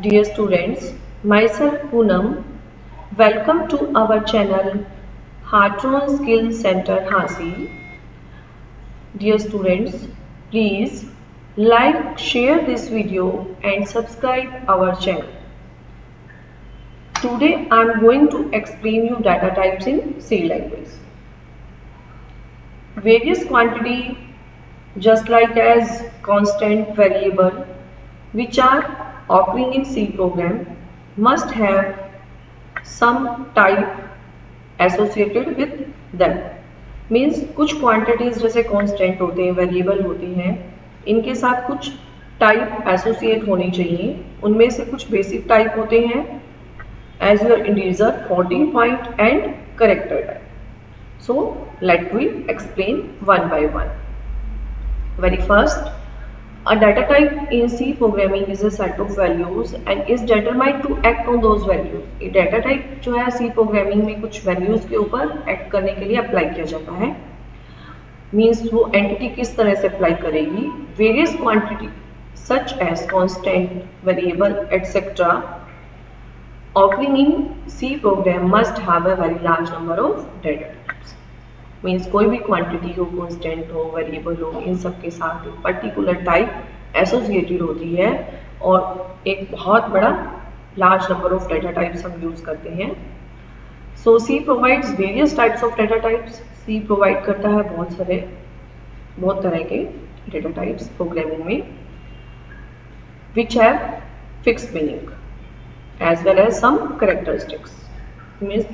Dear students, myself Poonam, welcome to our channel Heartron Skill Center Hasi. Dear students, please like, share this video and subscribe our channel. Today I am going to explain you data types in C language. Various quantity just like as constant variable which are occurring in C program must have some type associated with them. Means कुछ quantities जैसे constant होते हैं, variable होती हैं, इनके साथ कुछ type associate होनी चाहिए. उनमें से कुछ बेसिक टाइप होते हैं as your integer, floating point and character type. So let we explain one by one. Very first, a data type in C programming is a set of values and is determined to act on those values. ये data type जो है C programming में कुछ values के ऊपर act करने के लिए apply किया जाता है. Means वो entity किस तरह से apply करेगी. Various quantity such as constant, variable, etc. occurring in C program must have a very large number of data types. Means कोई भी क्वांटिटी हो, कांस्टेंट हो, वेरिएबल हो, इन सब के साथ एक पर्टिकुलर टाइप एसोसिएटेड होती है और एक बहुत बड़ा large number of data types हम यूज करते हैं. So C provides various types of data types. C provide करता है बहुत तरह के डेटा टाइप्स प्रोग्रामिंग में which have fixed meaning as well as some characteristics. Means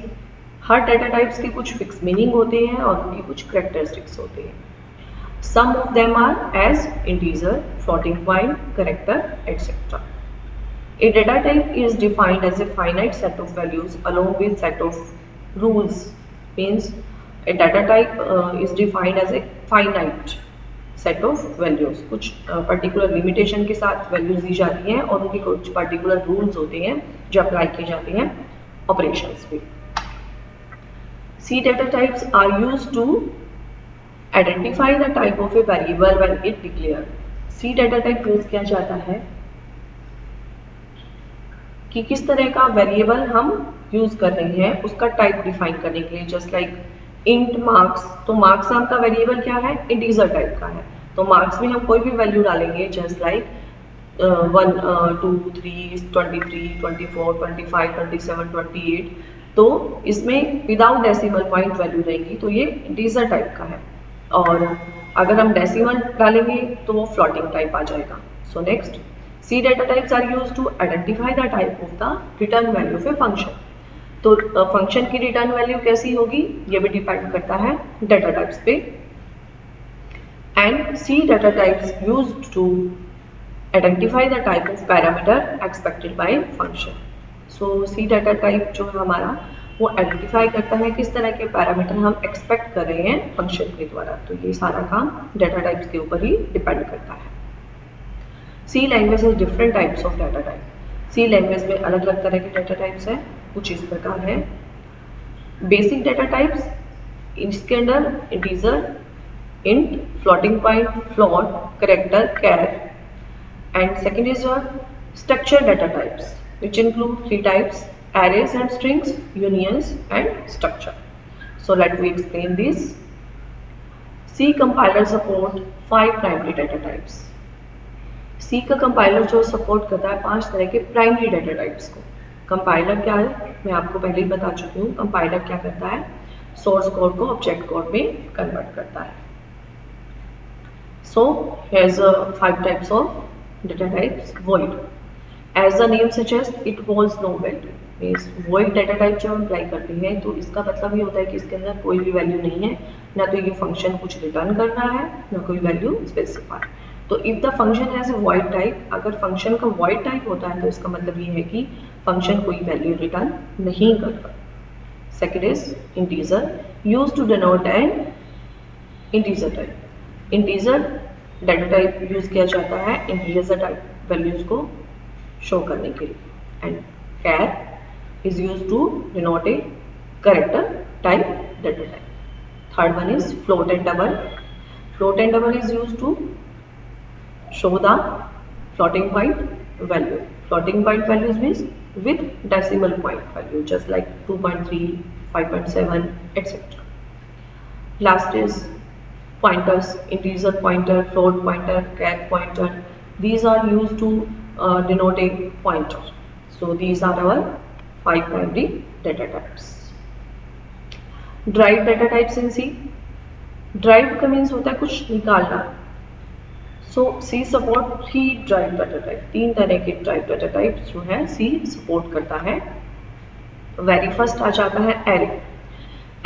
हर डेटा टाइप्स के कुछ फिक्स मीनिंग होते हैं और उनकी कुछ कैरेक्टरिस्टिक्स होते हैं. Some of them are as integer, floating point, character etcetera. A data type is defined as a finite set of values along with set of rules. Means a data type is defined as a finite set of values. कुछ particular limitation के साथ values दी जाती हैं और उनके कुछ particular rules होते हैं जो अप्लाई किए जाते हैं ऑपरेशंस में. C data types are used to identify the type of a variable when it declared. C data type use किया जाता है कि किस तरह का वेरिएबल हम यूज कर रहे हैं उसका टाइप डिफाइन करने के लिए. जस्ट लाइक इंट मार्क्स, तो मार्क्स नाम का वेरिएबल क्या है, इंटीजर टाइप का है. तो मार्क्स में हम कोई भी वैल्यू डालेंगे जस्ट लाइक 1, 2, 3, 23, 24, 25, 27, 28. तो इसमें विदाउट डेसिमल पॉइंट वैल्यू रहेगी, तो ये इंटीजर टाइप का है. और अगर हम डेसिमल डालेंगे तो वो फ्लोटिंग टाइप आ जाएगा. So next, C data types are used to identify the type of the return value of a function. तो फंक्शन की रिटर्न वैल्यू कैसी होगी ये भी डिपेंड करता है डेटा टाइप्स पे. And C data types used to identify the type of parameter expected by function. So C data type जो है हमारा वो आइडेंटिफाई करता है किस तरह के पैरामीटर हम एक्सपेक्ट कर रहे हैं फंक्शन के द्वारा. तो ये सारा काम डाटा टाइप्स के ऊपर ही डिपेंड करता है. सी लैंग्वेज है different types of data type. C language में अलग अलग तरह के डाटा टाइप्स हैं. कुछ इस प्रकार है. बेसिक डाटा टाइप्स, इसके अंदर integer, int, floating point, float, character, char. And second is your structure data types which include three types: arrays and strings, unions and structure. So let me explain this. C compiler support 5 primary data types. C का compiler जो support करता है 5 तरह के primary data types को. Compiler क्या है मैं आपको पहले ही बता चुकी हूँ. कंपाइलर क्या करता है, सोर्स कोड को ऑब्जेक्ट कोड में कन्वर्ट करता है. So here's 5 types of data types. Void, as the name suggests, it holds no value. Means void data type जब हम अप्लाई करते हैं तो इसका मतलब ये होता है कि इसके अंदर कोई भी वैल्यू नहीं है, ना तो ये फंक्शन कुछ रिटर्न कर रहा है ना कोई वैल्यू स्पेसिफाई. तो if the function has a void type, अगर फंक्शन का void टाइप होता है तो इसका मतलब ये है कि फंक्शन कोई वैल्यू रिटर्न नहीं कर रहा. Second is integer, use to denote an integer type. Integer data type use किया जाता है इंटीजर टाइप वैल्यूज को शो करने के लिए. And char is use to denote a character type data type. Third one is float and double. Float and double is use to show the floating point value. Floating point values means with decimal point value, just like 2.3, 5.7, etc. Last is pointers, integer pointer, float pointer, char pointer. These are used to denote a pointer. So these are our 5 primary data types. Derived data types in C. Derived का means होता है कुछ निकालना. So C support 3 derived data type. 3 तरह के derived data types जो है C support करता है. Very first आ जाता है array.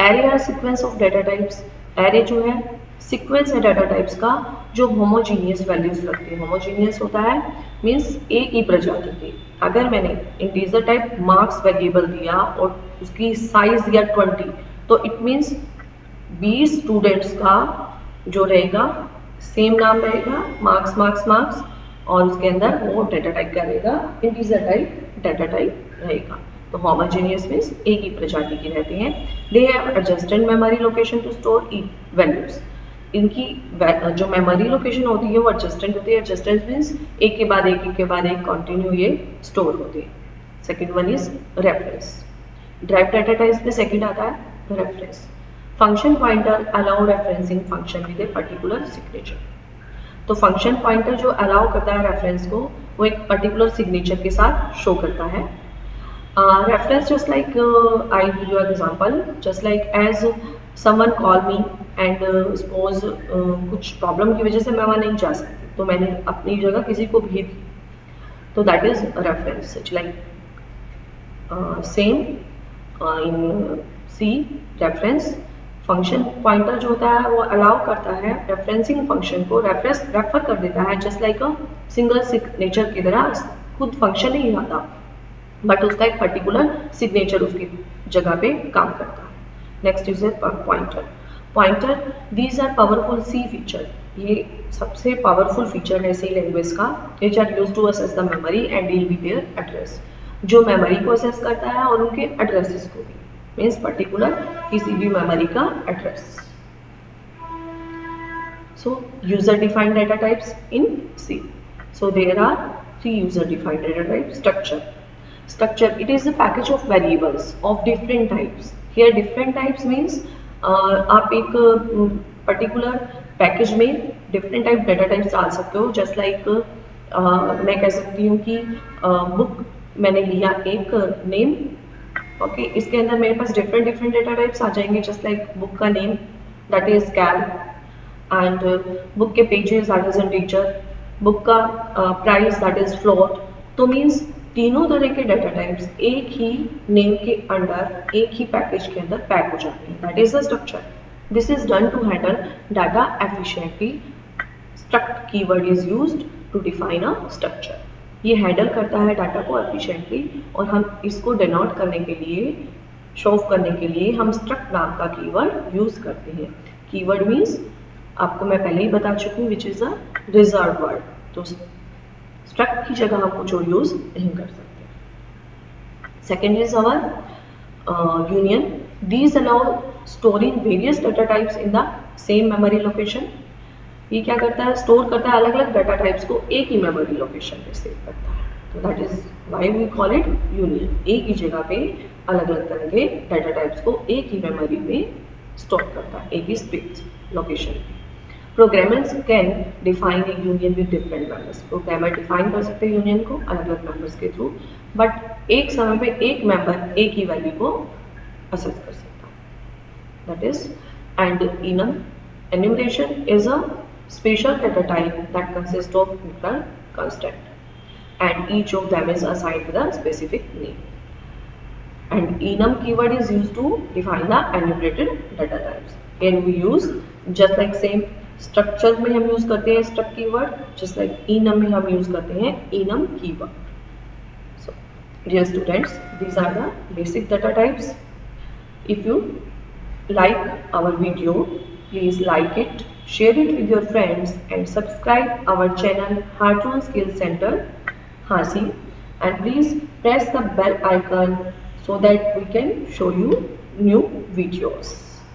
Array are sequence of data types. Array जो है सीक्वेंस है डाटा टाइप्स का जो होमोजीनियस वैल्यूज रखते हैं. होमोजीनियस होता है मीन्स एक ही प्रजाति के. अगर मैंने इंटीजर टाइप मार्क्स वेरिएबल दिया और उसकी साइज दिया 20, तो इट मीन्स 20 स्टूडेंट्स का जो रहेगा सेम नाम रहेगा, मार्क्स मार्क्स मार्क्स, और उसके अंदर वो डाटा टाइप का रहेगा इंटीजर टाइप डाटा टाइप रहेगा. तो होमोजेनियस मीन्स एक ही प्रजाति की रहती हैं. They have adjusted memory location to store values. इनकी जो मेमोरी लोकेशन होती है वो एडजस्टेंट होती है. एडजस्टेंट मीन्स एक के बाद एक कंटिन्यू ये स्टोर होते हैं. Second one is reference. Drive data types में सेकंड आता है reference. Function pointer allow referencing function with a particular signature. तो फंक्शन पॉइंटर जो अलाउ करता है रेफरेंस को वो एक पर्टिकुलर सिग्नेचर के साथ शो करता है. Reference just like I give you example, just like as someone call me and suppose कुछ प्रॉब्लम की वजह से मैं वहाँ नहीं जा सकती, तो मैंने अपनी जगह किसी को भेज दी, तो that is reference. It's like same in C. Reference function pointer जो होता है वो अलाउ करता है रेफरेंसिंग फंक्शन को रेफर कर देता है, just like a single signature की तरह. खुद फंक्शन नहीं आता बट उसका एक पर्टिकुलर सिग्नेचर उसकी जगह पे काम करता है. Next is pointer. Pointer these are powerful C feature. ये सबसे पावरफुल फीचर है सी लैंग्वेज का, which are used to access the memory and deal with their address. जो मेमोरी को असेस करता है और उनके एड्रेसेस को भी, मीन्स पर्टिकुलर किसी भी मेमोरी का address. So user defined data types in C. So there are 3 user defined data types. Structure, it is a package of variables of different types. Here different types means आप एक particular package में different type data types डाल सकते हो. Just like मैं कह सकती हूँ कि बुक मैंने लिया एक नेम, ओके, इसके अंदर मेरे पास डिफरेंट डाटा टाइप्स आ जाएंगे. जस्ट लाइक बुक का नेम दैट इज कैल, एंड बुक के pages that is integer, book का प्राइस दैट इज फ्लोट. तो मीन्स तीनों तरह के डाटा टाइप्स एक ही नेम के अंडर एक ही पैकेज के अंदर पैक हो जाते हैं. That is the structure. This is done to handle data efficiently. Struct keyword is used to define a structure. ये हैंडल करता है डाटा को एफिशिएंटली, और हम इसको डिनोट करने के लिए, शो ऑफ करने के लिए हम स्ट्रक्ट नाम का कीवर्ड यूज करते हैं. कीवर्ड मीन्स आपको मैं पहले ही बता चुकी हूँ which is a reserve word. तो स्ट्रक्ट की जगह हम कुछ और यूज नहीं कर सकते. Second is our union. These allow storing various data types in the same memory location. ये क्या करता है, स्टोर करता है अलग अलग डाटा टाइप्स को एक ही मेमोरी लोकेशन पे सेव करता है. तो that is why we call it union. एक ही जगह पे अलग अलग तरह के डाटा टाइप्स को एक ही मेमोरी में स्टोर करता है, एक ही स्पेस लोकेशन पे. Programmers can define A union with different members. Programmer define कर सकते हैं यूनियन को अलग अलग मेंबर्स के थ्रू, बट एक समय पे एक मेंबर एक ही वैल्यू को असेस कर सकता है. That is and enum. Enumeration is a special data type that consist of different constant and each of them is assigned with a specific name. And enum keyword is used to define the enumerated data types. Here we use just like same structure में हम use करते हैं struct keyword, just like enum में हम use करते हैं enum keyword. So dear students, these are the basic data types. If you like our video, please like it, share it with your friends and subscribe our channel Heartron Skill Center Hasi, and please press the bell icon so that we can show you new videos.